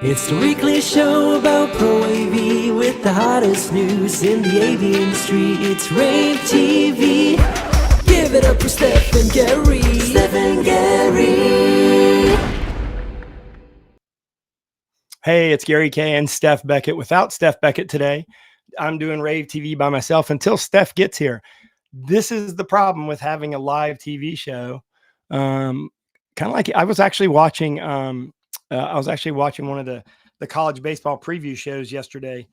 It's the weekly show about rAVe with the hottest news in the AV industry. It's rAVe TV. Give it up for Steph and Gary. Steph and Gary. Hey, it's Gary K and Steph Beckett. Without Steph Beckett today, I'm doing rAVe TV by myself until Steph gets here. This is the problem with having a live TV show. Kind of like I was actually watching. One of the college baseball preview shows yesterday,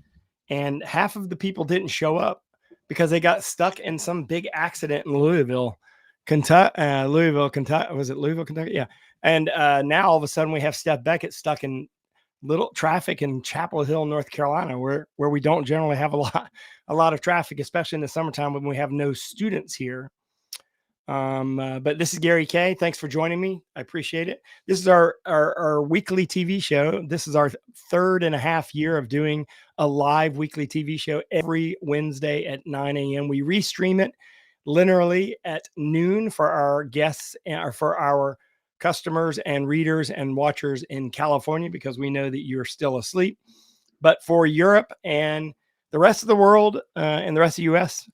and half of the people didn't show up because they got stuck in some big accident in Louisville, Kentucky. Was it Louisville, Kentucky? Yeah. And now all of a sudden we have Steph Beckett stuck in little traffic in Chapel Hill, North Carolina, where we don't generally have a lot of traffic, especially in the summertime when we have no students here. But this is Gary K. Thanks for joining me. I appreciate it. This is our weekly TV show. This is our 3.5 year of doing a live weekly TV show every Wednesday at 9 a.m. We restream it literally at noon for our guests and for our customers and readers and watchers in California, because we know that you're still asleep. But for Europe and the rest of the world and the rest of the U.S.,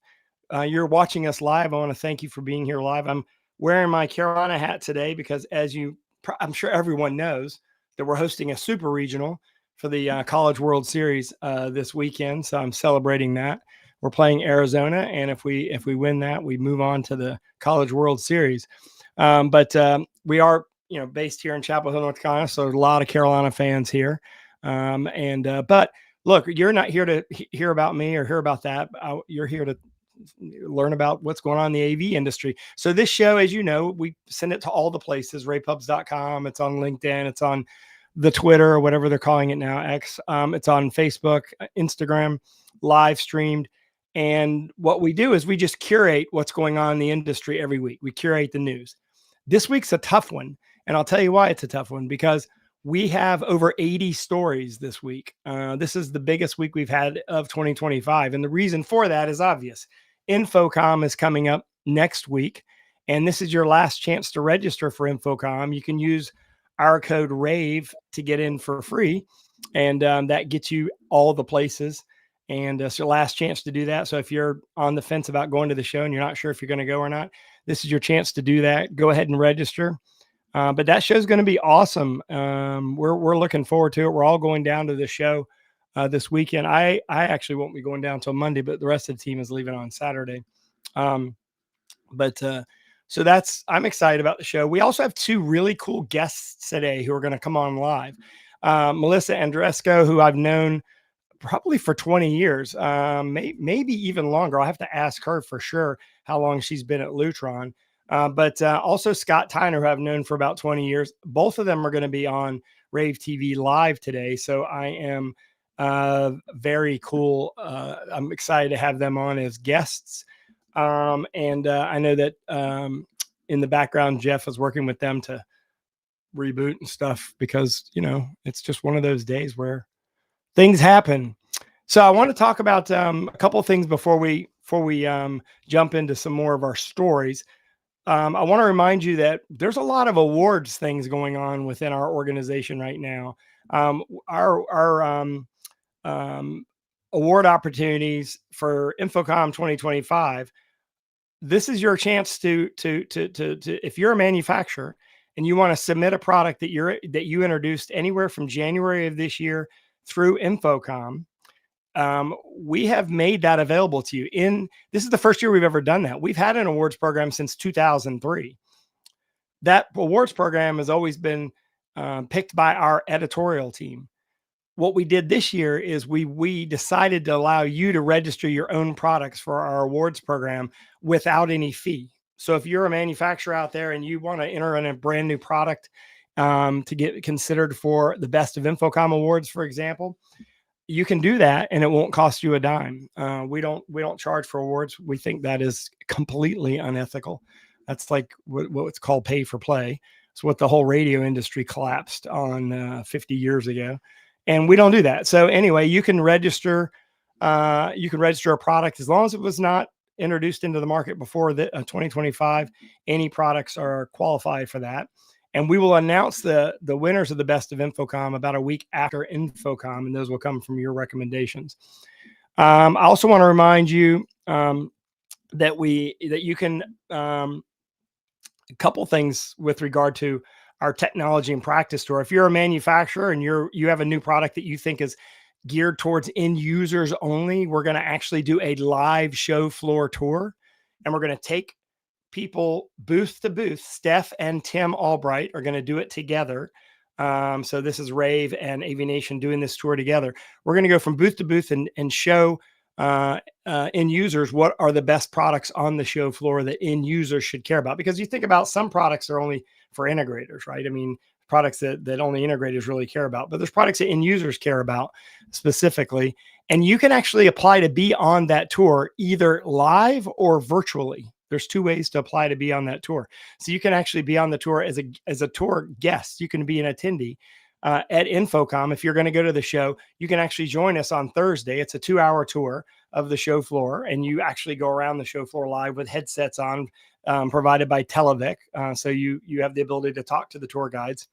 you're watching us live. I want to thank you for being here live. I'm wearing my Carolina hat today because, I'm sure everyone knows, that we're hosting a super regional for the College World Series this weekend. So I'm celebrating that. We're playing Arizona, and if we win that, we move on to the College World Series. But we are, based here in Chapel Hill, North Carolina, so a lot of Carolina fans here. But look, you're not here to hear about me or hear about that. You're here to learn about what's going on in the AV industry. So this show, as you know, we send it to all the places, ravepubs.com. It's on LinkedIn. It's on the Twitter or whatever they're calling it now, X. It's on Facebook, Instagram, live streamed. And what we do is we just curate what's going on in the industry every week. We curate the news. This week's a tough one. And I'll tell you why it's a tough one, because we have over 80 stories this week. This is the biggest week we've had of 2025. And the reason for that is obvious. InfoComm is coming up next week, and this is your last chance to register for InfoComm. You can use our code rAVE to get in for free, and that gets you all the places. And it's your last chance to do that. So if you're on the fence about going to the show and you're not sure if you're going to go or not, this is your chance to do that. Go ahead and register. But that show is going to be awesome. We're looking forward to it. We're all going down to the show this weekend. I actually won't be going down till Monday, but the rest of the team is leaving on Saturday. So I'm excited about the show. We also have two really cool guests today who are going to come on live. Melissa Andresco, who I've known probably for 20 years, maybe even longer. I'll have to ask her for sure how long she's been at Lutron. But also Scott Tyner, who I've known for about 20 years. Both of them are going to be on rAVe TV live today. So I am very cool. I'm excited to have them on as guests. I know that in the background, Jeff is working with them to reboot and stuff because, it's just one of those days where things happen. So I want to talk about a couple of things before we jump into some more of our stories. I want to remind you that there's a lot of awards things going on within our organization right now. Our award opportunities for InfoComm 2025. This is your chance to if you're a manufacturer and you want to submit a product that you introduced anywhere from January of this year through InfoComm. We have made that available to you. This is the first year we've ever done that. We've had an awards program since 2003. That awards program has always been picked by our editorial team. What we did this year is we decided to allow you to register your own products for our awards program without any fee. So if you're a manufacturer out there and you want to enter in a brand new product to get considered for the Best of InfoComm Awards, for example, you can do that and it won't cost you a dime. We don't charge for awards. We think that is completely unethical. That's like what's called pay for play. It's what the whole radio industry collapsed on 50 years ago. And we don't do that. So anyway, you can register a product as long as it was not introduced into the market before the 2025. Any products are qualified for that. And we will announce the winners of the Best of InfoComm about a week after InfoComm, and those will come from your recommendations. I also want to remind you that you can a couple things with regard to our technology and practice store. If you're a manufacturer and you have a new product that you think is geared towards end users only, we're going to actually do a live show floor tour, and we're going to take people booth to booth. Steph and Tim Albright are going to do it together. So this is rAVe and AVNation doing this tour together. We're going to go from booth to booth and show end users what are the best products on the show floor that end users should care about. Because you think about some products are only for integrators, right? I mean, products that only integrators really care about, but there's products that end users care about specifically. And you can actually apply to be on that tour either live or virtually. There's two ways to apply to be on that tour. So you can actually be on the tour as a tour guest. You can be an attendee at InfoComm. If you're going to go to the show, you can actually join us on Thursday. It's a 2-hour tour of the show floor, and you actually go around the show floor live with headsets on, provided by Televic. So you have the ability to talk to the tour guides.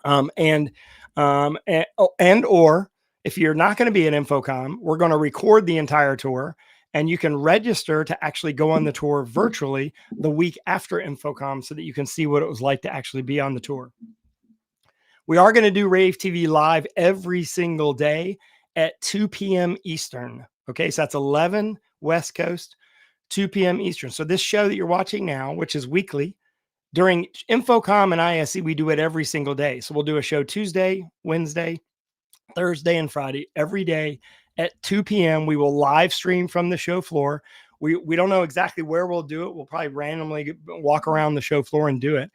Or if you're not going to be at InfoComm, we're going to record the entire tour, and you can register to actually go on the tour virtually the week after InfoComm so that you can see what it was like to actually be on the tour. We are going to do rAVe TV live every single day at 2 p.m. Eastern. Okay, so that's 11 West Coast, 2 p.m. Eastern. So this show that you're watching now, which is weekly, during InfoComm and ISE, we do it every single day. So we'll do a show Tuesday, Wednesday, Thursday, and Friday every day at 2 p.m. We will live stream from the show floor. We don't know exactly where we'll do it. We'll probably randomly walk around the show floor and do it.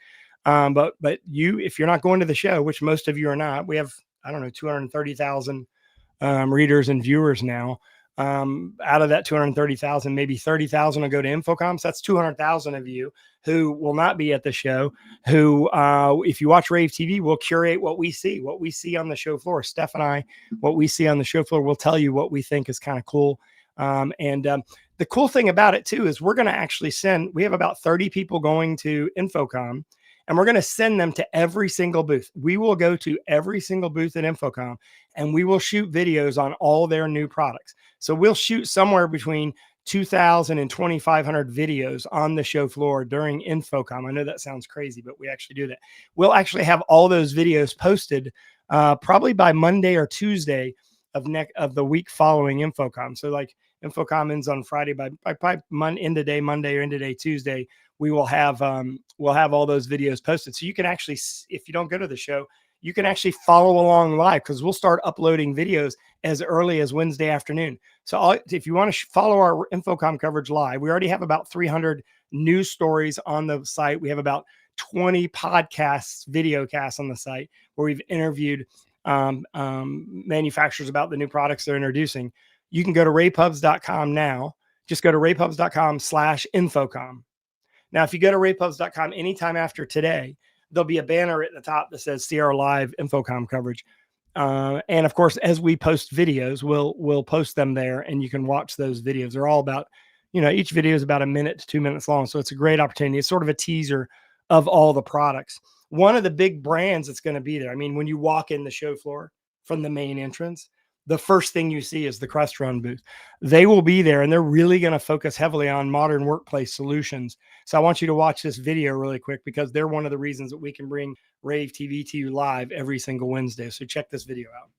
But if you're not going to the show, which most of you are not, we have, 230,000 readers and viewers now. Out of that 230,000, maybe 30,000 will go to InfoComm. So that's 200,000 of you who will not be at the show, who, if you watch rAVe TV, we'll curate what we see on the show floor. Steph and I, what we see on the show floor, we'll tell you what we think is kind of cool. The cool thing about it too, is we're going to actually we have about 30 people going to InfoComm, and we're going to send them to every single booth. We will go to every single booth at InfoComm, and we will shoot videos on all their new products. So we'll shoot somewhere between 2,000 and 2,500 videos on the show floor during InfoComm. I know that sounds crazy, but we actually do that. We'll actually have all those videos posted probably by Monday or Tuesday of the week following InfoComm. So like InfoComm ends on Friday, by end of day Monday or end of day Tuesday, we will have all those videos posted. So you can actually, if you don't go to the show, you can actually follow along live, because we'll start uploading videos as early as Wednesday afternoon. So if you want to follow our InfoComm coverage live, we already have about 300 news stories on the site. We have about 20 podcasts, video casts on the site where we've interviewed manufacturers about the new products they're introducing. You can go to ravepubs.com now. Just go to ravepubs.com/InfoComm. Now, if you go to ravepubs.com anytime after today, there'll be a banner at the top that says see our live InfoComm coverage. And of course, as we post videos, we'll post them there, and you can watch those videos. They're all about, each video is about 1 minute to 2 minutes long. So it's a great opportunity. It's sort of a teaser of all the products. One of the big brands that's going to be there, I mean, when you walk in the show floor from the main entrance, the first thing you see is the Crestron booth. They will be there, and they're really going to focus heavily on modern workplace solutions. So I want you to watch this video really quick, because they're one of the reasons that we can bring rAVe TV to you live every single Wednesday. So check this video out.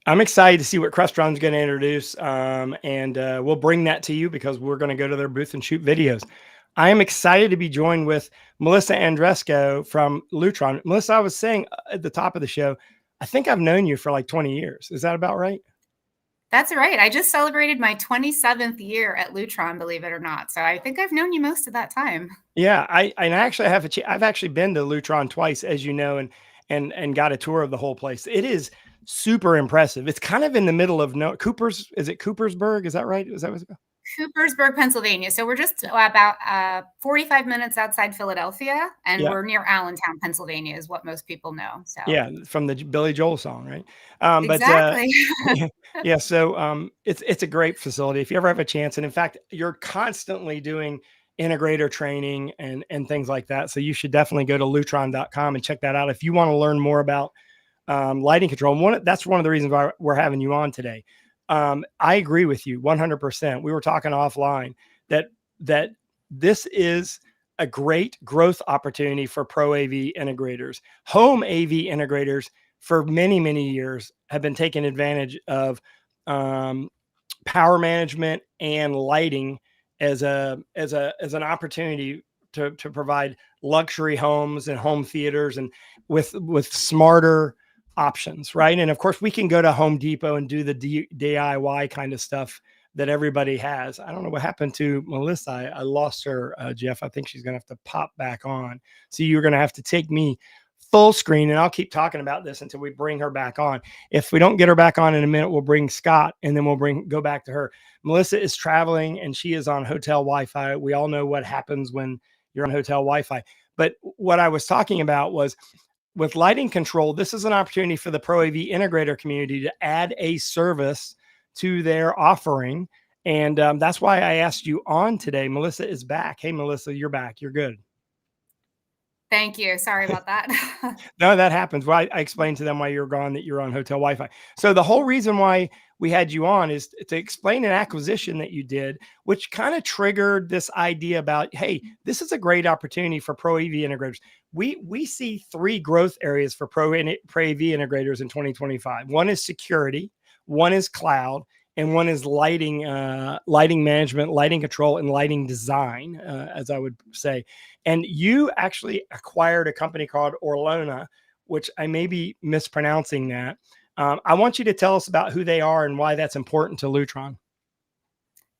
I'm excited to see what Crestron's going to introduce, and we'll bring that to you because we're going to go to their booth and shoot videos. I am excited to be joined with Melissa Andresco from Lutron. Melissa, I was saying at the top of the show, I think I've known you for like 20 years. Is that about right? That's right. I just celebrated my 27th year at Lutron, believe it or not. So I think I've known you most of that time. Yeah, I actually have I've actually been to Lutron twice, as you know, and got a tour of the whole place. It is super impressive. It's kind of in the middle of is it Coopersburg? Is that right? Is that what's it? Coopersburg, Pennsylvania. So we're just about 45 minutes outside Philadelphia, and we're near Allentown, Pennsylvania, is what most people know. So yeah, from the Billy Joel song, right? Exactly. Yeah. So it's a great facility if you ever have a chance. And in fact, you're constantly doing integrator training and things like that. So you should definitely go to lutron.com and check that out if you want to learn more about lighting control. And that's one of the reasons why we're having you on today. I agree with you 100%. We were talking offline that this is a great growth opportunity for pro AV integrators. Home AV integrators for many, many years have been taking advantage of power management and lighting as an opportunity to provide luxury homes and home theaters and with smarter options, right? And of course, we can go to Home Depot and do the DIY kind of stuff that everybody has. I don't know what happened to Melissa. I lost her, Jeff. I think she's going to have to pop back on. So you're going to have to take me full screen, and I'll keep talking about this until we bring her back on. If we don't get her back on in a minute, we'll bring Scott, and then we'll go back to her. Melissa is traveling, and she is on hotel Wi-Fi. We all know what happens when you're on hotel Wi-Fi. But what I was talking about was, with lighting control, this is an opportunity for the Pro AV integrator community to add a service to their offering. And that's why I asked you on today. Melissa is back. Hey, Melissa, you're back. You're good. Thank you. Sorry about that. No, that happens. Well, I explained to them why you're gone, that you're on hotel Wi-Fi. So the whole reason why we had you on is to explain an acquisition that you did, which kind of triggered this idea about, hey, this is a great opportunity for Pro AV integrators. We see three growth areas for Pro AV integrators in 2025. One is security, one is cloud, and one is lighting management, lighting control, and lighting design, as I would say. And you actually acquired a company called Orlona, which I may be mispronouncing that. I want you to tell us about who they are and why that's important to Lutron.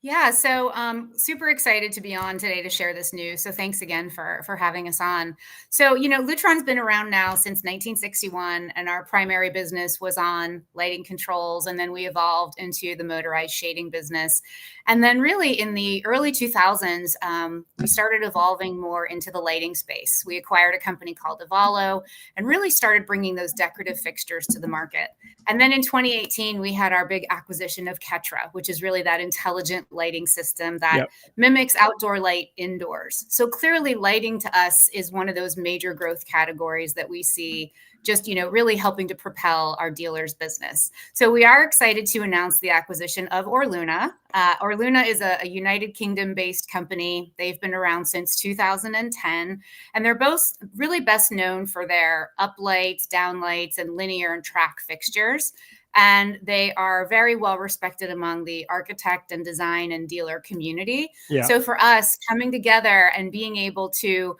Yeah, so super excited to be on today to share this news. So thanks again for having us on. So, Lutron's been around now since 1961, and our primary business was on lighting controls, and then we evolved into the motorized shading business. And then really in the early 2000s, we started evolving more into the lighting space. We acquired a company called Avalo and really started bringing those decorative fixtures to the market. And then in 2018, we had our big acquisition of Ketra, which is really that intelligent lighting system that mimics outdoor light indoors. So clearly lighting to us is one of those major growth categories that we see just, really helping to propel our dealers' business. So we are excited to announce the acquisition of Orlona. Orlona is a United Kingdom-based company. They've been around since 2010, and they're both really best known for their uplights, downlights, and linear and track fixtures. And they are very well respected among the architect and design and dealer community. Yeah. So for us, coming together and being able to,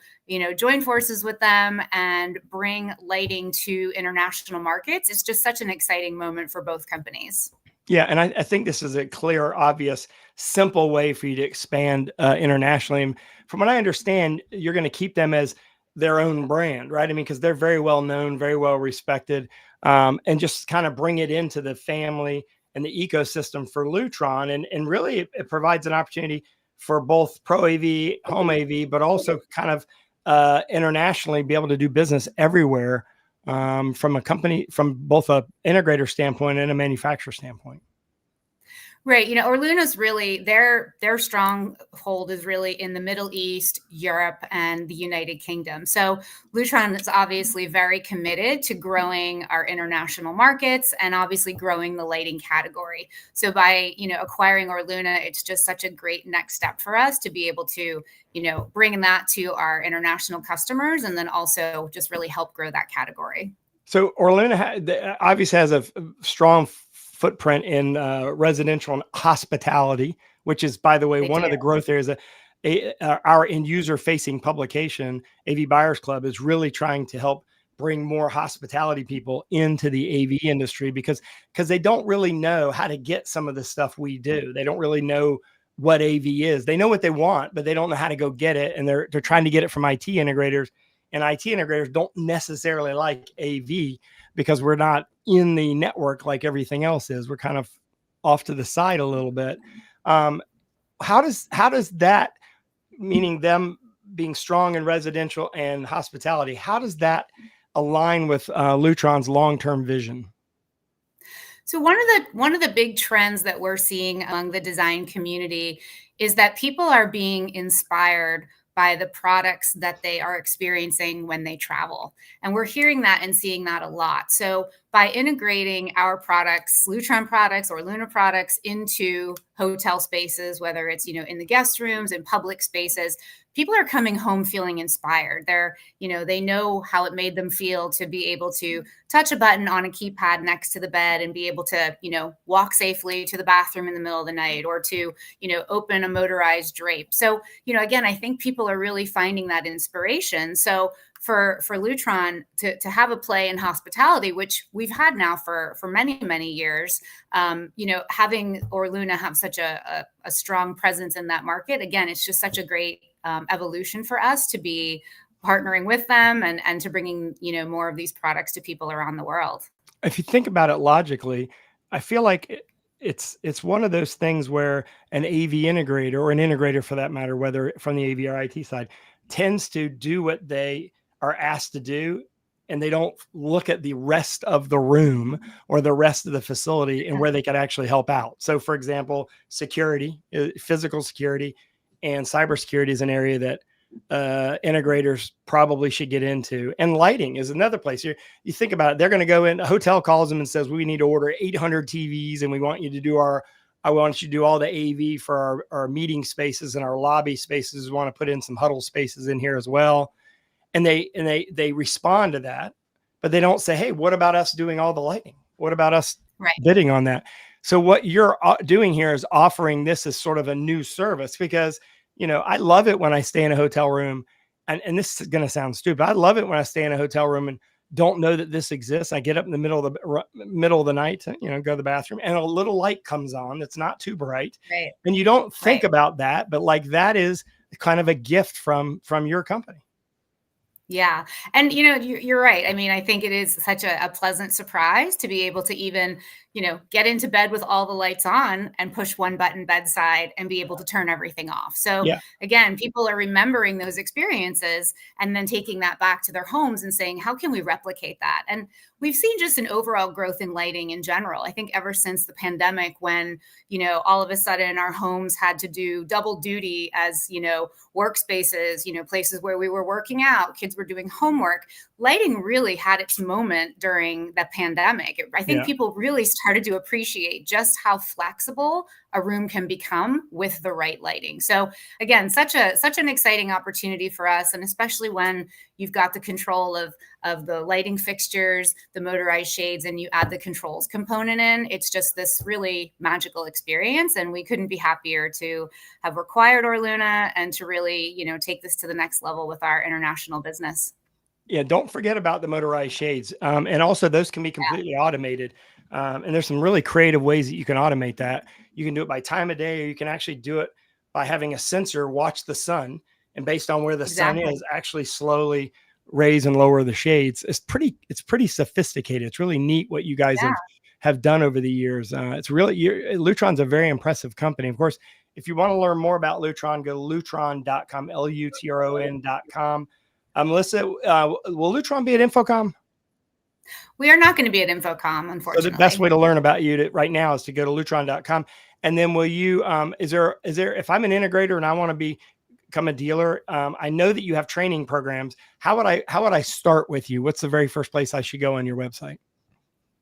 join forces with them and bring lighting to international markets, it's just such an exciting moment for both companies. Yeah, and I think this is a clear, obvious, simple way for you to expand internationally. And from what I understand, you're going to keep them as their own brand, right? I mean, because they're very well known, very well respected. And just kind of bring it into the family and the ecosystem for Lutron. And really it provides an opportunity for both Pro AV, Home AV, but also kind of internationally be able to do business everywhere from a company, from both a integrator standpoint and a manufacturer standpoint. Right. Orluna's really, their stronghold is really in the Middle East, Europe, and the United Kingdom. So Lutron is obviously very committed to growing our international markets and obviously growing the lighting category. So by, acquiring Orlona, it's just such a great next step for us to be able to, bring that to our international customers and then also just really help grow that category. So Orlona obviously has a strong footprint in residential and hospitality, which is, by the way, one of the growth areas. Our end user facing publication, AV Buyers Club, is really trying to help bring more hospitality people into the AV industry because they don't really know how to get some of the stuff we do. They don't really know what AV is. They know what they want, but they don't know how to go get it. And they're trying to get it from IT integrators, and IT integrators don't necessarily like AV because we're not in the network like everything else is. We're kind of off to the side a little bit. How does that, meaning them being strong in residential and hospitality, how does that align with Lutron's long-term vision? So one of the big trends that we're seeing among the design community is that people are being inspired by the products that they are experiencing when they travel. And we're hearing that and seeing that a lot. So by integrating our products, Lutron products or Luna products, into hotel spaces, whether it's, in the guest rooms and public spaces, people are coming home feeling inspired. They know how it made them feel to be able to touch a button on a keypad next to the bed and be able to, walk safely to the bathroom in the middle of the night, or to, open a motorized drape. So, again, I think people are really finding that inspiration. So for Lutron to have a play in hospitality, which we've had now for many, many years, having Luna have such a strong presence in that market, again, it's just such a great evolution for us to be partnering with them and to bringing, more of these products to people around the world. If you think about it logically, I feel like it's one of those things where an AV integrator, or an integrator for that matter, whether from the AV or IT side, tends to do what they are asked to do, and they don't look at the rest of the room or the rest of the facility and where they could actually help out. So for example, security, physical security and cybersecurity is an area that integrators probably should get into. And lighting is another place. You think about it, they're going to go in, a hotel calls them and says, we need to order 800 TVs and we want you to do I want you to do all the AV for our meeting spaces and our lobby spaces. We want to put in some huddle spaces in here as well. And they respond to that, but they don't say, hey, what about us doing all the lighting? What about us bidding on that? So what you're doing here is offering this as sort of a new service, because, I love it when I stay in a hotel room, and this is going to sound stupid. I love it when I stay in a hotel room and don't know that this exists. I get up in the middle of the night to, go to the bathroom, and a little light comes on that's not too bright. Right. And you don't think about that, but like that is kind of a gift from your company. Yeah. And, you're right. I mean, I think it is such a pleasant surprise to be able to even, get into bed with all the lights on and push one button bedside and be able to turn everything off. So again, people are remembering those experiences and then taking that back to their homes and saying, how can we replicate that? And we've seen just an overall growth in lighting in general. I think ever since the pandemic, when, all of a sudden our homes had to do double duty as, workspaces, places where we were working out, kids were doing homework. Lighting really had its moment during the pandemic. I think people really started to appreciate just how flexible a room can become with the right lighting. So again, such an exciting opportunity for us, and especially when you've got the control of the lighting fixtures, the motorized shades, and you add the controls component in. It's just this really magical experience, and we couldn't be happier to have acquired Luna and to really, take this to the next level with our international business. Yeah, don't forget about the motorized shades. And also those can be completely automated. And there's some really creative ways that you can automate that. You can do it by time of day, or you can actually do it by having a sensor watch the sun, and based on where the sun is, actually slowly raise and lower the shades. It's pretty sophisticated. It's really neat what you guys have done over the years. It's really, Lutron's a very impressive company. Of course, if you want to learn more about Lutron, go to lutron.com, Lutron.com. Melissa, will Lutron be at InfoComm? We are not going to be at InfoComm, unfortunately. So the best way to learn about you right now is to go to lutron.com. And then will you, is there, if I'm an integrator and I want to become a dealer, I know that you have training programs. How would I start with you? What's the very first place I should go on your website?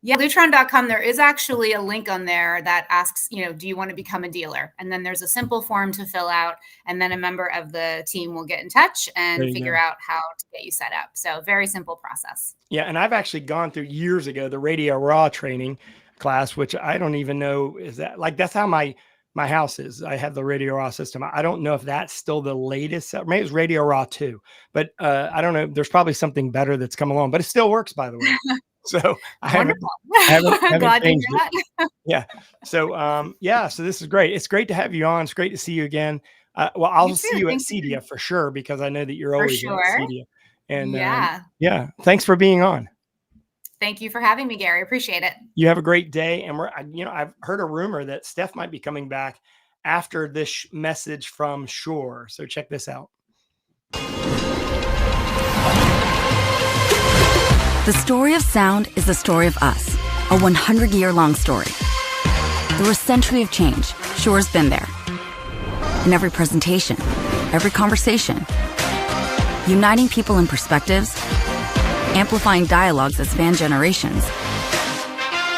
Yeah, Lutron.com, there is actually a link on there that asks, do you want to become a dealer? And then there's a simple form to fill out, and then a member of the team will get in touch and figure out how to get you set up. So very simple process. Yeah, and I've actually gone through years ago the Radio Raw training class, which I don't even know is that like that's how my house is. I have the Radio Raw system. I don't know if that's still the latest. Maybe it's Radio Raw 2, but I don't know. There's probably something better that's come along, but it still works, by the way. So I haven't Glad to hear changed it. that. Yeah. So yeah. So this is great. It's great to have you on. It's great to see you again. Well, I'll see you at Thank you. CEDIA for sure because I know that you're For always sure. at CEDIA. And Yeah. yeah. Thanks for being on. Thank you for having me, Gary. Appreciate it. You have a great day. And I've heard a rumor that Steph might be coming back after this message from Shure. So check this out. The story of sound is the story of us, a 100-year-long story. Through a century of change, Shure's been there. In every presentation, every conversation, uniting people and perspectives, amplifying dialogues that span generations,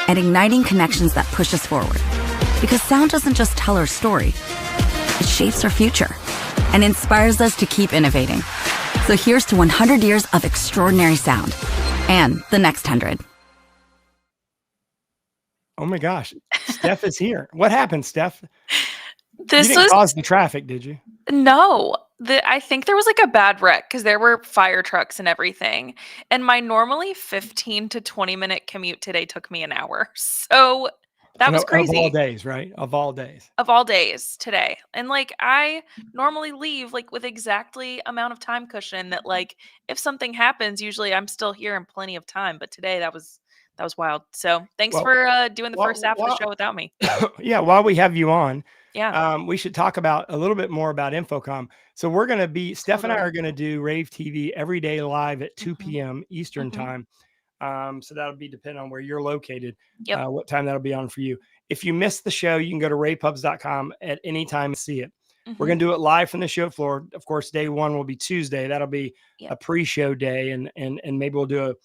and igniting connections that push us forward. Because sound doesn't just tell our story, it shapes our future and inspires us to keep innovating. So here's to 100 years of extraordinary sound and the next 100. Oh my gosh, Steph is here. What happened, Steph? This you didn't was cause the traffic, did you? no. I think there was like a bad wreck because there were fire trucks and everything. And my normally 15 to 20 minute commute today took me an hour. So that was crazy. Of all days, right? Of all days. Of all days today. And like I normally leave like with exactly amount of time cushion that like if something happens, usually I'm still here in plenty of time. But today that was wild. So thanks for doing the first half of the show without me. Yeah, while we have you on, yeah, we should talk about a little bit more about InfoComm. So we're going to be, Steph and I are going to do rAVe TV every day live at 2 p.m. Eastern time. So that'll be depending on where you're located, what time that'll be on for you. If you missed the show, you can go to ravepubs.com at any time and see it. We're going to do it live from the show floor. Of course, day one will be Tuesday. That'll be a pre-show day. And maybe we'll do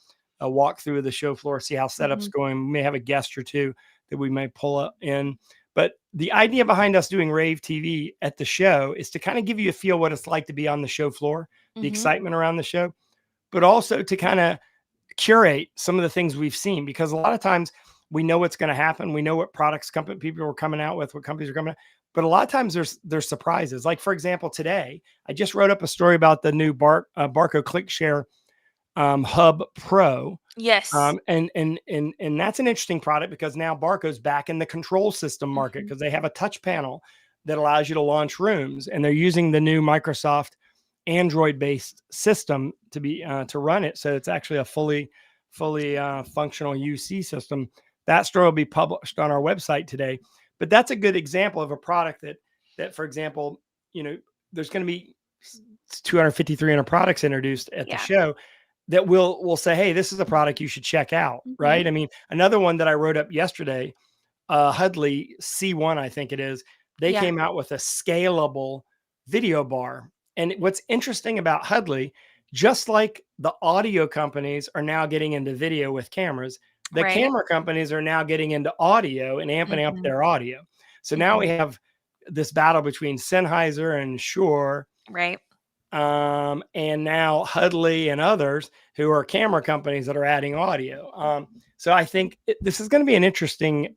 a walkthrough of the show floor, see how setup's going. We may have a guest or two that we may pull up in. But the idea behind us doing rAVe TV at the show is to kind of give you a feel what it's like to be on the show floor, the excitement around the show, but also to kind of curate some of the things we've seen, because a lot of times we know what's going to happen. We know what products people are coming out with, what companies are coming out. But a lot of times there's surprises. Like, for example, today, I just wrote up a story about the new Barco ClickShare Hub Pro. Yes. And that's an interesting product because now Barco's back in the control system market because they have a touch panel that allows you to launch rooms, and they're using the new Microsoft Android-based system to run it. So it's actually a fully functional UC system. That story will be published on our website today. But that's a good example of a product that for example, there's going to be 250, 300 products introduced at the show that we'll say, hey, this is a product you should check out, right? I mean, another one that I wrote up yesterday, Hudley C1, I think it is, they came out with a scalable video bar. And what's interesting about Hudley, just like the audio companies are now getting into video with cameras, the camera companies are now getting into audio and amping up their audio. So now we have this battle between Sennheiser and Shure. Right. And now Hudley and others who are camera companies that are adding audio. So I think this is going to be an interesting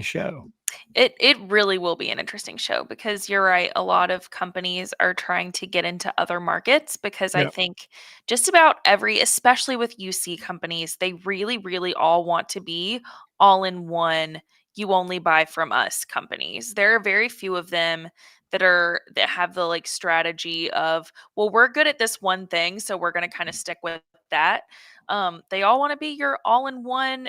show. It really will be an interesting show because you're right. A lot of companies are trying to get into other markets because I think just about especially with UC companies, they really, really all want to be all in one. You only buy from us companies. There are very few of them that have the like strategy of, well, we're good at this one thing, so we're going to kind of stick with that. They all want to be your all-in-one,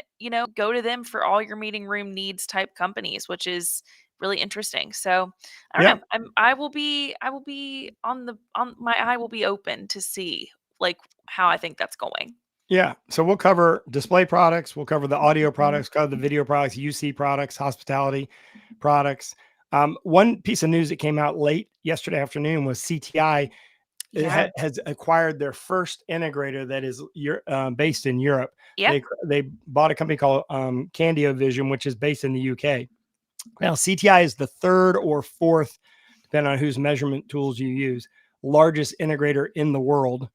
go to them for all your meeting room needs type companies, which is really interesting. So I don't know. I will be my eye will be open to see like how I think that's going. Yeah. So we'll cover display products. We'll cover the audio products, cover the video products, UC products, hospitality products. One piece of news that came out late yesterday afternoon was CTI has acquired their first integrator that is based in Europe. They bought a company called Candio Vision, which is based in the UK. Now, CTI is the third or fourth, depending on whose measurement tools you use, largest integrator in the world.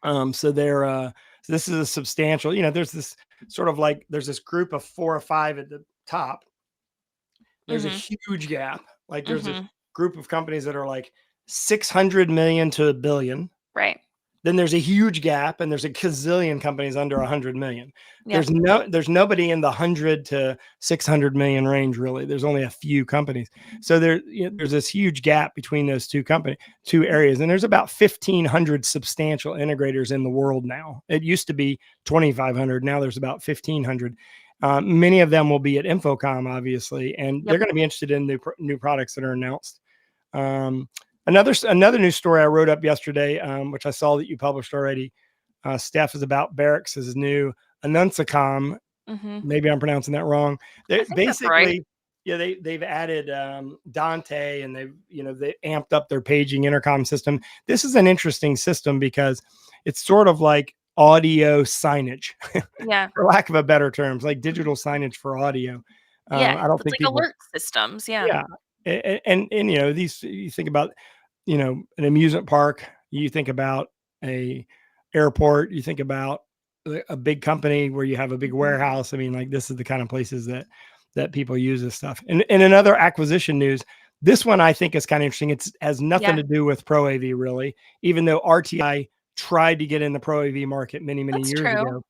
So this is a substantial, there's this sort of like there's this group of 4 or 5 at the top. There's a huge gap. Like there's a group of companies that are like 600 million to $1 billion. Right. Then there's a huge gap, and there's a gazillion companies under 100 million. Yep. There's nobody in the 100 to 600 million range, really. There's only a few companies. So there's this huge gap between those two areas. And there's about 1,500 substantial integrators in the world now. It used to be 2,500. Now there's about 1,500. Many of them will be at InfoComm, obviously, and they're going to be interested in new products that are announced. Another news story I wrote up yesterday, which I saw that you published already, Steph, is about Barix's new InfoComm. Maybe I'm pronouncing that wrong. Basically, right. Yeah, they've added Dante, and they amped up their paging intercom system. This is an interesting system because it's sort of like audio signage, for lack of a better terms, like digital signage for audio. I don't think like alert systems. And these, you think about, an amusement park, you think about a airport, you think about a big company where you have a big warehouse. I mean, like, this is the kind of places that people use this stuff. And in another acquisition news, this one I think is kind of interesting. It has nothing to do with ProAV, really, even though RTI tried to get in the ProAV market many years ago.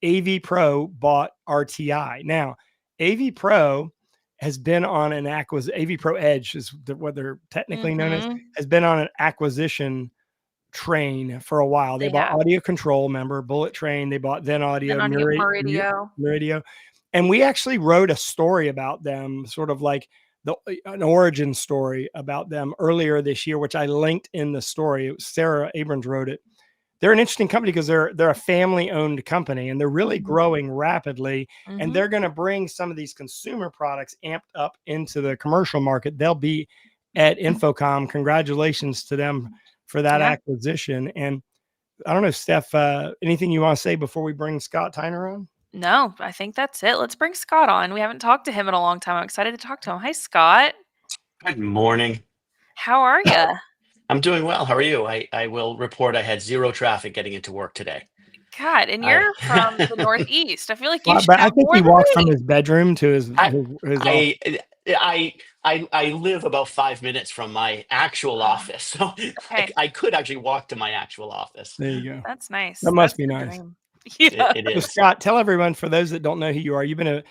AVPro bought RTI. Now, AVPro has been on an AVPro Edge is what they're technically known as, has been on an acquisition train for a while. They bought Audio Control, remember, Bullet Train. They bought Then Audio, Meridio. And we actually wrote a story about them, sort of like an origin story about them earlier this year, which I linked in the story. Sarah Abrams wrote it. They're an interesting company because they're a family-owned company, and they're really growing rapidly. And they're going to bring some of these consumer products amped up into the commercial market. They'll be at InfoComm. Congratulations to them for that acquisition. And I don't know, Steph, anything you want to say before we bring Scott Tyner on? No, I think that's it. Let's bring Scott on. We haven't talked to him in a long time. I'm excited to talk to him. Hi, Scott. Good morning. How are you? I'm doing well. How are you? I will report I had zero traffic getting into work today. God, and you're from the Northeast. I feel like you should but I have think more he than walked me. from his bedroom to his I live about 5 minutes from my actual office, so I could actually walk to my actual office. There you go. That's nice. That must be nice. Yeah. It is. So Scott, tell everyone, for those that don't know who you are, you've been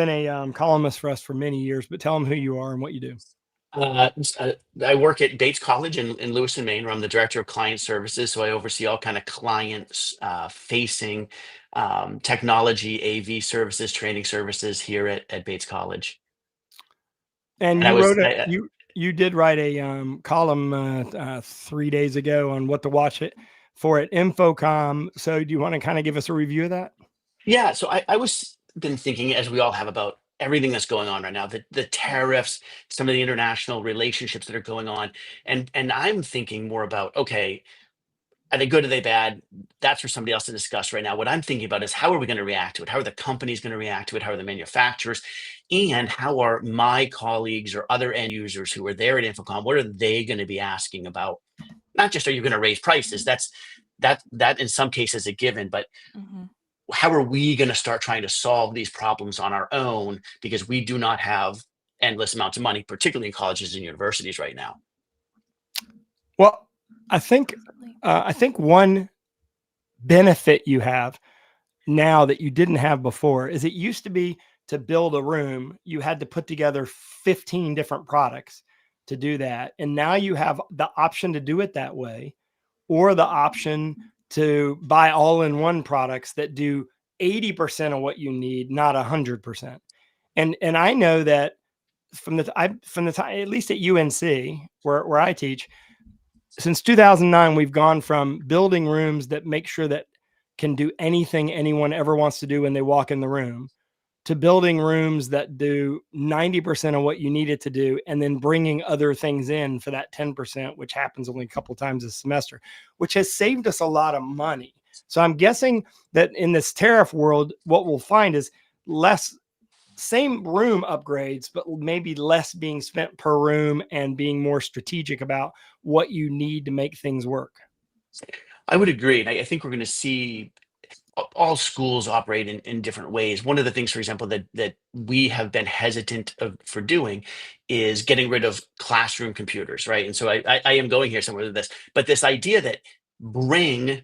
a columnist for us for many years, but tell them who you are and what you do. I work at Bates College in Lewiston, Maine, where I'm the director of client services. So I oversee all kind of clients facing technology, AV services, training services here at Bates College. And you did write a column 3 days ago on what to watch it for at InfoComm. So do you want to kind of give us a review of that? Yeah. So I was been thinking, as we all have, about everything that's going on right now, the tariffs, some of the international relationships that are going on. And I'm thinking more about, okay, are they good? Are they bad? That's for somebody else to discuss right now. What I'm thinking about is, how are we going to react to it? How are the companies going to react to it? How are the manufacturers? And how are my colleagues or other end users who are there at InfoComm, what are they going to be asking about? Not just, are you going to raise prices? That in some cases a given, but how are we going to start trying to solve these problems on our own, because we do not have endless amounts of money, particularly in colleges and universities right now? Well, I think one benefit you have now that you didn't have before is, it used to be, to build a room, you had to put together 15 different products to do that. And now you have the option to do it that way, or the option to buy all-in-one products that do 80% of what you need, not 100%. And I know that from the time, at least at UNC, where I teach, since 2009, we've gone from building rooms that make sure that can do anything anyone ever wants to do when they walk in the room, to building rooms that do 90% of what you need it to do, and then bringing other things in for that 10%, which happens only a couple of times a semester, which has saved us a lot of money. So I'm guessing that in this tariff world, what we'll find is same room upgrades, but maybe less being spent per room, and being more strategic about what you need to make things work. I would agree. And I think we're going to see all schools operate in different ways. One of the things, for example, that we have been hesitant for doing is getting rid of classroom computers, right? And so I am going here somewhere with this, but this idea that bring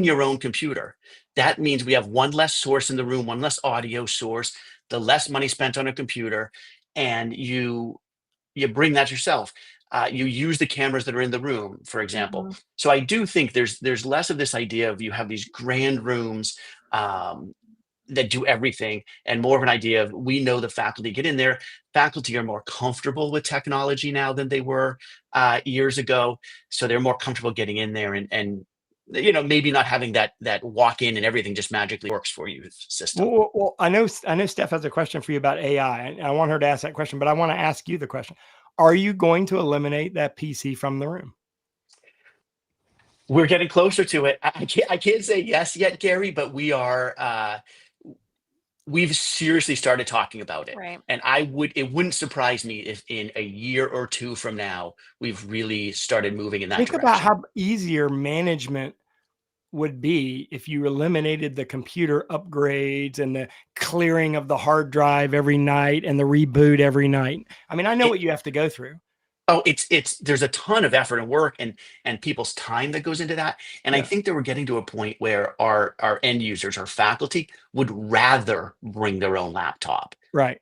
your own computer, that means we have one less source in the room, one less audio source, the less money spent on a computer, and you bring that yourself. You use the cameras that are in the room, for example. Mhm. So I do think there's less of this idea of you have these grand rooms that do everything, and more of an idea of we know the faculty get in there. Faculty are more comfortable with technology now than they were years ago, so they're more comfortable getting in there and maybe not having that walk in and everything just magically works for you system. Well, I know Steph has a question for you about AI, and I want her to ask that question, but I want to ask you the question. Are you going to eliminate that PC from the room? We're getting closer to it. I can't say yes yet, Gary, but we are. We've seriously started talking about it, Right. and it wouldn't surprise me if in a year or two from now we've really started moving in that Think about direction. how easier management would be if you eliminated the computer upgrades and the clearing of the hard drive every night and the reboot every night. I mean, I know It, what you have to go through. oh, it's there's a ton of effort and work and people's time that goes into that, and I Yeah, think that we're getting to a point where our end users, our faculty, would rather bring their own laptop right.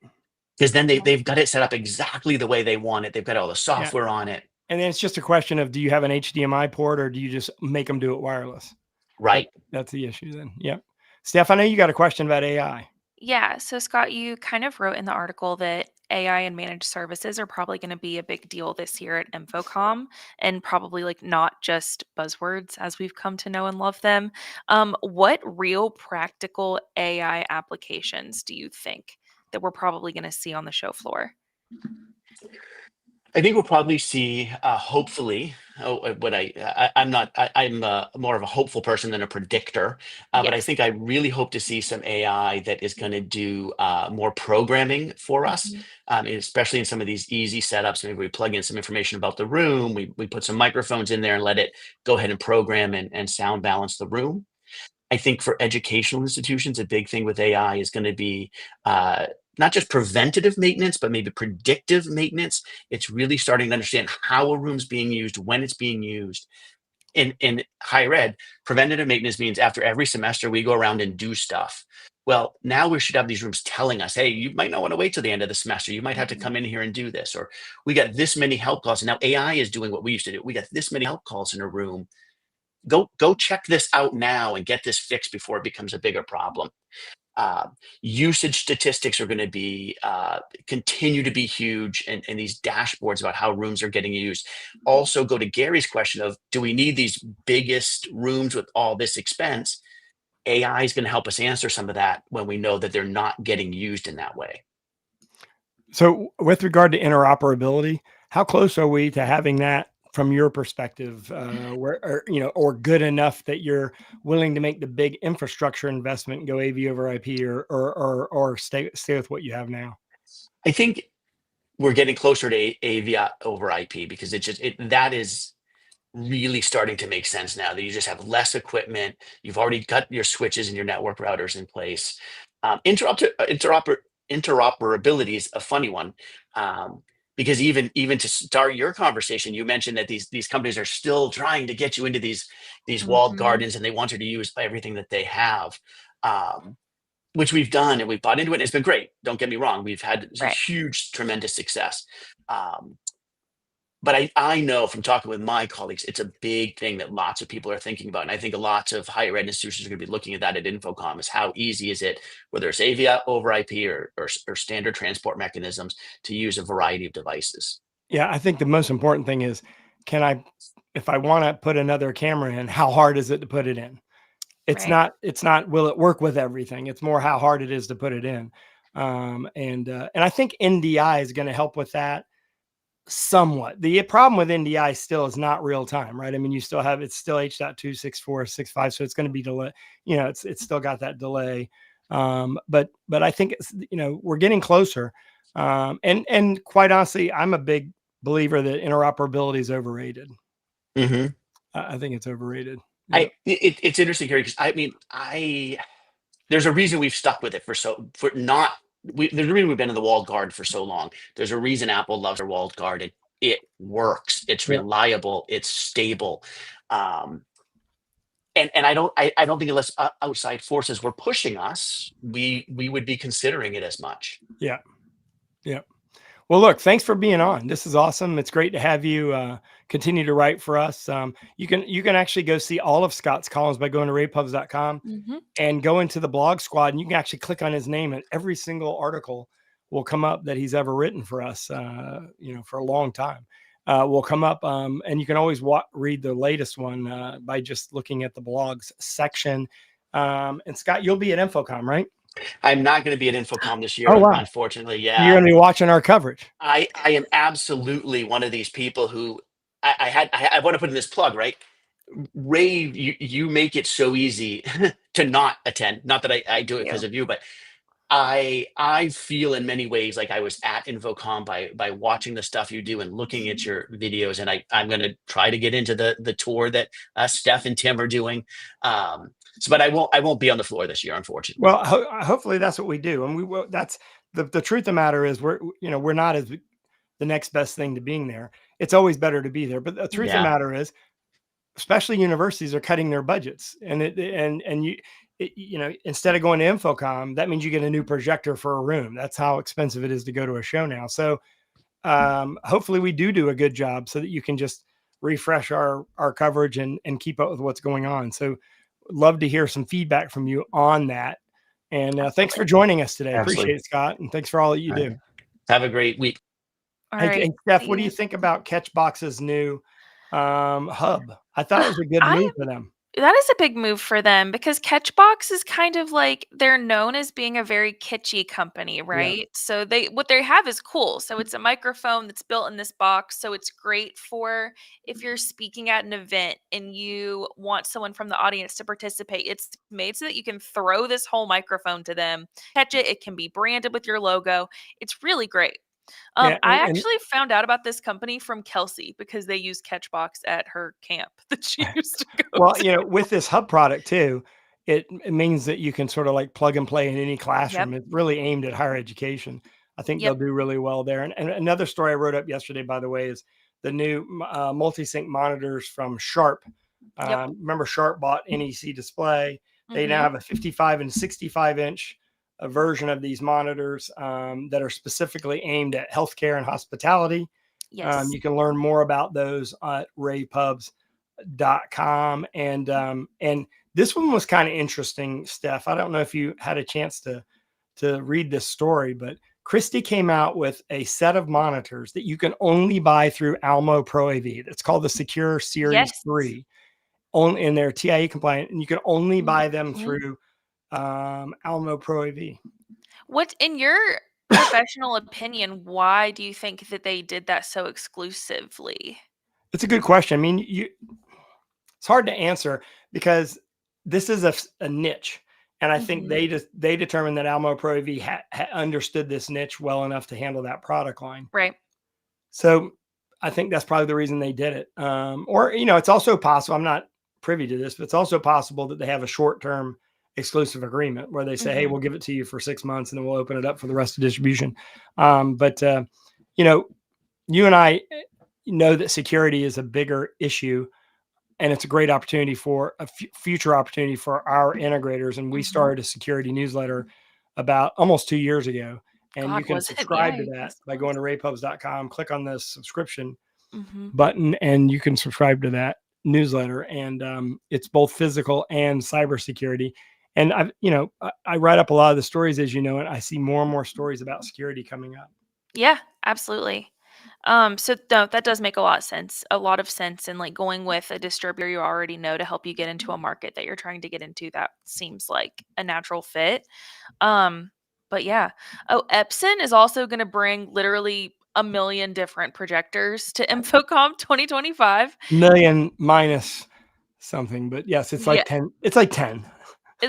because then they've got it set up exactly the way they want it. They've got all the Yeah. software on it, And then it's just a question of, do you have an HDMI port or do you just make them do it wireless? right? That's the issue then. Yep. Steph, I know you got a question about AI. Yeah. So, Scott, you kind of wrote in the article that AI and managed services are probably going to be a big deal this year at InfoComm, and probably like not just buzzwords as we've come to know and love them. What real practical AI applications do you think that we're probably going to see on the show floor? I think we'll probably see, hopefully, I'm not, I'm more of a hopeful person than a predictor, but I Yes. think I really hope to see some AI that is going to do more programming for us, Mhm. especially in some of these easy setups. Maybe we plug in some information about the room, we put some microphones in there and let it go ahead and program and sound balance the room. I think for educational institutions, a big thing with AI is going to be uh, not just preventative maintenance, but maybe predictive maintenance. It's really starting to understand how a room's being used, when it's being used. In higher ed, preventative maintenance means after every semester we go around and do stuff. Well, now we should have these rooms telling us, hey, you might not want to wait till the end of the semester. You might have to Mhm. come in here and do this. Or we got this many help calls. And now AI is doing what we used to do. We got this many help calls in a room. Go check this out now and get this fixed before it becomes a bigger problem. uh, Usage statistics are going to be continue to be huge, and these dashboards about how rooms are getting used also go to Gary's question of, do we need these biggest rooms with all this expense? AI is going to help us answer some of that when we know that they're not getting used in that way. So with regard to interoperability, how close are we to having that from your perspective, or good enough that you're willing to make the big infrastructure investment and go AV over IP or stay with what you have now? I think we're getting closer to AV over IP because that is really starting to make sense now that you just have less equipment. You've already got your switches and your network routers in place. Interoperability is a funny one, um, because even to start your conversation, you mentioned that these companies are still trying to get you into these walled Mhm. gardens, and they want you to use everything that they have. Um, which we've done, and we've bought into it, and it's been great. Don't get me wrong, we've had Right. huge, tremendous success. Um, but I know from talking with my colleagues, it's a big thing that lots of people are thinking about. And I think lots of higher ed institutions are going to be looking at that at InfoComm, is how easy is it, whether it's AV over IP or standard transport mechanisms, to use a variety of devices. Yeah, I think the most important thing is, if I want to put another camera in, how hard is it to put it in? Right. It's not will it work with everything? It's more how hard it is to put it in. And I think NDI is going to help with that somewhat. The problem with NDI still is not real time, right? I mean, it's still H.26465, so it's going to be delay. It's still got that delay. But I think we're getting closer. And quite honestly, I'm a big believer that interoperability is overrated. Hmm. I think it's overrated. It's interesting here because there's a reason we've stuck with it there's a reason we've been in the walled garden for so long. There's a reason Apple loves their walled garden. It works. It's reliable. It's stable. And I don't think unless outside forces were pushing us, we would be considering it as much. Yeah. Well, look, thanks for being on. This is awesome. It's great to have you continue to write for us. You can actually go see all of Scott's columns by going to ravepubs.com and go into the blog squad, and you can actually click on his name, and every single article will come up that he's ever written for us. For a long time, will come up, and you can always read the latest one by just looking at the blogs section. And Scott, you'll be at InfoComm, right? I'm not going to be at InfoComm this year, unfortunately. Yeah, you're going to be watching our coverage. I am absolutely one of these people who I want to put in this plug, right? rAVe, you make it so easy to not attend. Not that I do it because of you, but I feel in many ways like I was at InfoComm by watching the stuff you do and looking at your videos. And I'm going to try to get into the tour that Steph and Tim are doing. But I won't be on the floor this year, unfortunately. Well, hopefully that's what we do. And we will. That's the truth of the matter is we're not as the next best thing to being there. It's always better to be there. But the truth of the matter is, especially universities are cutting their budgets, and instead of going to InfoComm, that means you get a new projector for a room. That's how expensive it is to go to a show now. So hopefully we do a good job so that you can just refresh our coverage and keep up with what's going on. So love to hear some feedback from you on that. And thanks for joining us today. Absolutely. Appreciate it, Scott. And thanks for all that you do. Have a great week. Hey, Steph, what do you think about Catchbox's new hub? I thought it was a good move for them. That is a big move for them because Catchbox is kind of like they're known as being a very kitschy company, right? Yeah. So what they have is cool. So it's a microphone that's built in this box. So it's great for if you're speaking at an event and you want someone from the audience to participate. It's made so that you can throw this whole microphone to them, catch it. It can be branded with your logo. It's really great. I actually found out about this company from Kelsey because they use Catchbox at her camp that she used to go to. With this hub product too, it means that you can sort of like plug and play in any classroom. It's really aimed at higher education. I think they'll do really well there. And another story I wrote up yesterday, by the way, is the new multi-sync monitors from Sharp. Remember Sharp bought NEC Display. They now have a 55 and 65 inch a version of these monitors that are specifically aimed at healthcare and hospitality. Yes. You can learn more about those at ravepubs.com. And this one was kind of interesting, Steph. I don't know if you had a chance to read this story, but Christie came out with a set of monitors that you can only buy through Almo Pro AV. It's called the Secure Series 3. Only in their TIE compliant, and you can only buy them through Almo Pro AV. What, in your professional opinion, why do you think that they did that so exclusively? It's a good question. I mean, it's hard to answer because this is a niche, and I think they determined that Almo Pro AV understood this niche well enough to handle that product line. Right. So I think that's probably the reason they did it. Or it's also possible. I'm not privy to this, but it's also possible that they have a short-term exclusive agreement where they say, hey, we'll give it to you for 6 months and then we'll open it up for the rest of distribution. But you and I know that security is a bigger issue, and it's a great opportunity for a future opportunity for our integrators. And we started a security newsletter about almost 2 years ago. And you can subscribe to that by going to ravepubs.com, click on the subscription button, and you can subscribe to that newsletter. And it's both physical and cybersecurity. And I write up a lot of the stories, as you know, and I see more and more stories about security coming up. Yeah, absolutely. So that does make a lot of sense. And like going with a distributor you already know to help you get into a market that you're trying to get into, that seems like a natural fit. But yeah. Oh, Epson is also going to bring literally 1 million different projectors to InfoComm 2025. Million minus something, but yes, it's like 10. It's like 10.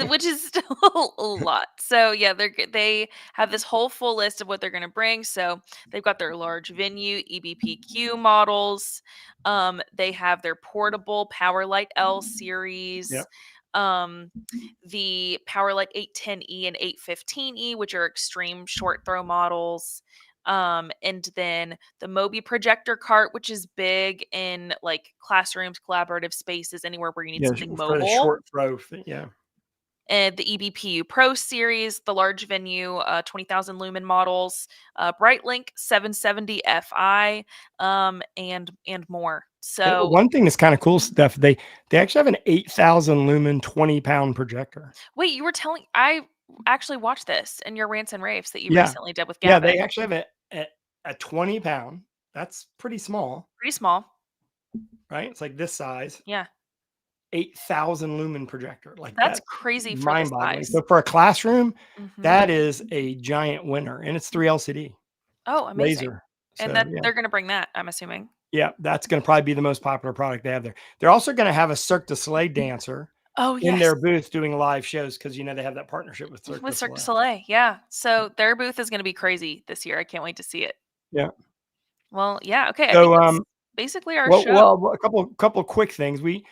which is still a lot. So yeah, they have this whole full list of what they're going to bring. So they've got their large venue EBPQ models. They have their portable Powerlight L Yeah. series. The Powerlight 810E and 815E, which are extreme short throw models. And then the Mobi projector cart, which is big in like classrooms, collaborative spaces, anywhere where you need Yeah. something For the mobile. short throw thing. Yeah. And the EBPU Pro series, the large venue, 20,000 lumen models, Brightlink 770 Fi, and more. So One thing that's kind of cool, Steph, they actually have an 8,000 lumen 20-pound projector. wait, you were telling I actually watched this in your rants and raves that you Yeah. recently did with Yeah, Gavin. they actually have a 20-pound. That's pretty small, Pretty small. right? It's like this size. Yeah. 8,000 lumen projector. Like That's that's crazy for the mind-boggling. size. So for a classroom, Mhm. that is a giant winner, and it's 3 LCD Oh, amazing. laser. And So that yeah, they're going to bring that, I'm assuming. yeah, that's going to probably be the most popular product they have there. They're also going to have a Cirque du Soleil dancer Oh, in yes. their booth doing live shows because they have that partnership with Cirque With du Cirque du Soleil. Soleil. Yeah. So their booth is going to be crazy this year. I can't wait to see it. Yeah. Well, yeah. Okay. I think So that's basically our well, show. a couple of quick things. We,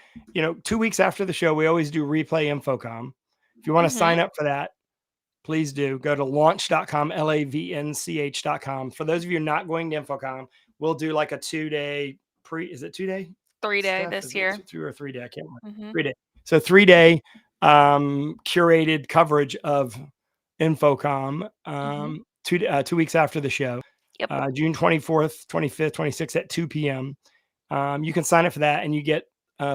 2 weeks after the show, we always do replay InfoComm. If you want to Mhm. sign up for that, please do. Go to launch.com, lavnch.com. For those of you not going to InfoComm, we'll do like a 2-day is it 2-day? 3-day Steph, this is year. it 2 or 3-day? I can't remember. Mhm. 3-day. So 3-day curated coverage of InfoComm Mhm. 2 weeks after the show. Yep. June 24th, 25th, 26th at 2 p.m. You can sign up for that and you get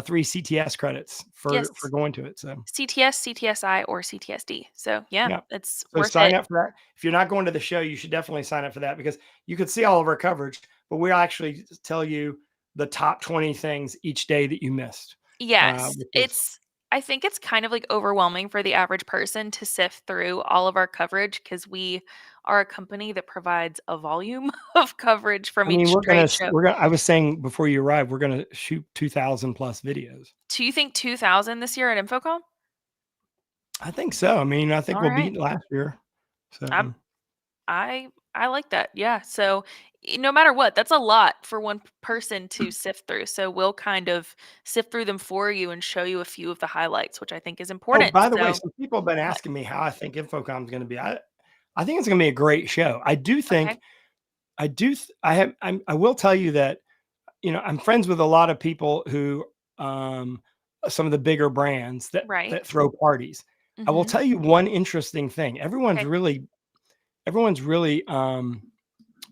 3 CTS credits Yes. for going to it. So CTS, CTSI, or CTSD. So yeah, yeah. it's So worth sign it. up for that. If you're not going to the show, you should definitely sign up for that because you could see all of our coverage, but we'll actually tell you the top 20 things each day that you missed. Yes. Which is, I think it's kind of like overwhelming for the average person to sift through all of our coverage because we are a company that provides a volume of coverage from I mean, each trade show. I was saying before you arrived, we're gonna shoot 2,000 plus videos. Do you think 2,000 this year at InfoComm? I think so. I mean, I think All we'll right. beat last year. I'm So I like that. Yeah. So no matter what, that's a lot for one person to sift through. So we'll kind of sift through them for you and show you a few of the highlights, which I think is oh, important. by the way, So some people have been what? asking me how I think InfoComm is gonna be. I think it's gonna be a great show. I do Okay. think I do th- I have I will tell you that I'm friends with a lot of people who, some of the bigger brands Right. that throw parties. I will Mhm. tell you one interesting thing. Okay. Everyone's really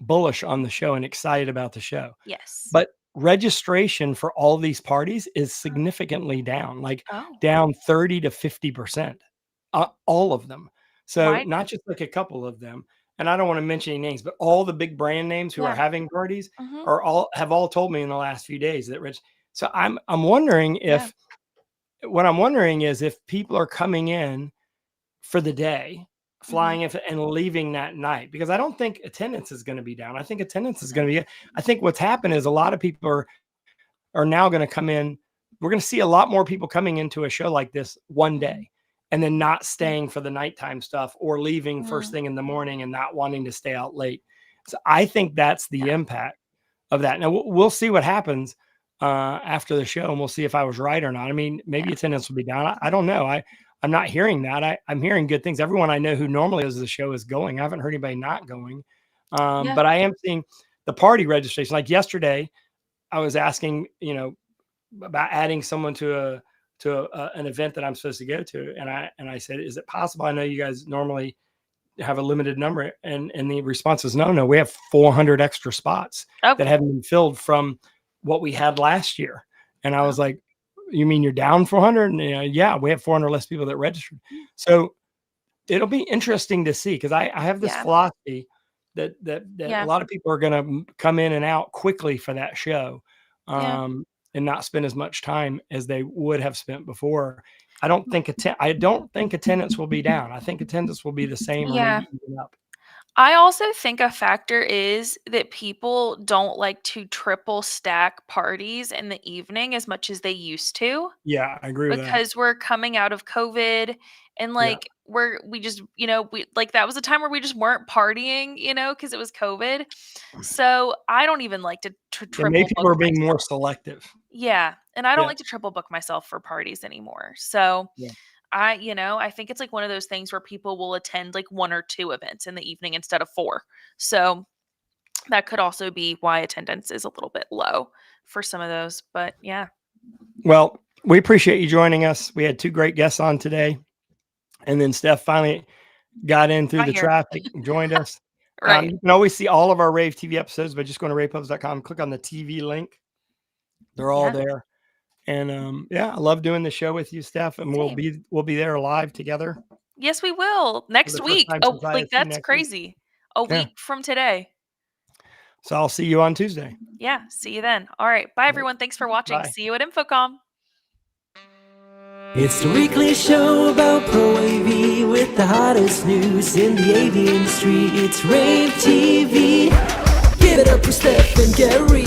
bullish on the show and excited about the show, Yes. but registration for all these parties is significantly down, like Oh, down 30 to 50%, all of them. So why? not just like a couple of them. And I don't want to mention any names, but all the big brand names who are Yeah. having parties Mhm. have all told me in the last few days that Rich. So I'm wondering Yeah. if what I'm wondering is if people are coming in for the day, Mhm. flying if and leaving that night, because I don't think attendance is going to be down. I think attendance is going to be. I think what's happened is a lot of people are now going to come in. We're going to see a lot more people coming into a show like this one Mhm. day and then not staying for the nighttime stuff or leaving first Mhm. thing in the morning and not wanting to stay out late. So I think that's the Yeah. impact of that. Now we'll see what happens after the show and we'll see if I was right or not. I mean, maybe Yeah. attendance will be down. I don't know. I'm not hearing that. I'm hearing good things. Everyone I know who normally does the show is going. I haven't heard anybody not going. Yeah. But I am seeing the party registration. Like yesterday, I was asking, about adding someone an event that I'm supposed to go to, and I said, "Is it possible? I know you guys normally have a limited number," and the response was, "No, we have 400 extra spots Oh. that haven't been filled from what we had last year." And I was Oh. like, "You mean you're down 400?" And yeah, we have 400 less people that registered. Mm. So it'll be interesting to see because I have this Yeah. philosophy that a Yeah. lot of people are going to come in and out quickly for that show, Yeah. and not spend as much time as they would have spent before. I don't think attendance will be down. I think attendance will be the same or Yeah. maybe even up. I also think a factor is that people don't like to triple stack parties in the evening as much as they used to, Yeah, I agree with that. because we're coming out of COVID and Yeah. like we just, we like that was a time where we just weren't partying, because it was COVID. So I don't even like to Yeah, maybe triple people book are being more myself. selective. Yeah, and I don't Yeah. like to triple book myself for parties anymore. So Yeah. I think it's like one of those things where people will attend like 1 or 2 events in the evening instead of 4. So that could also be why attendance is a little bit low for some of those. But yeah. Well, we appreciate you joining us. We had 2 great guests on today. And then Steph finally got in through Got the here. traffic and joined us. Right. You can always see all of our rAVe TV episodes by just going to ravepubs.com, click on the TV link. They're all Yeah. there. And yeah, I love doing the show with you, Steph. And Same. we'll be there live together Yes, we will. for Next the first week. time Oh, since like ISC that's next week. crazy. A Yeah. week from today. So I'll see you on Tuesday. Yeah. See you then. All right. Bye, everyone. Thanks for watching. Bye. See you at InfoComm. It's the weekly show about Pro AV with the hottest news in the AV industry. It's rAVe TV. Give it up for Steph and Gary.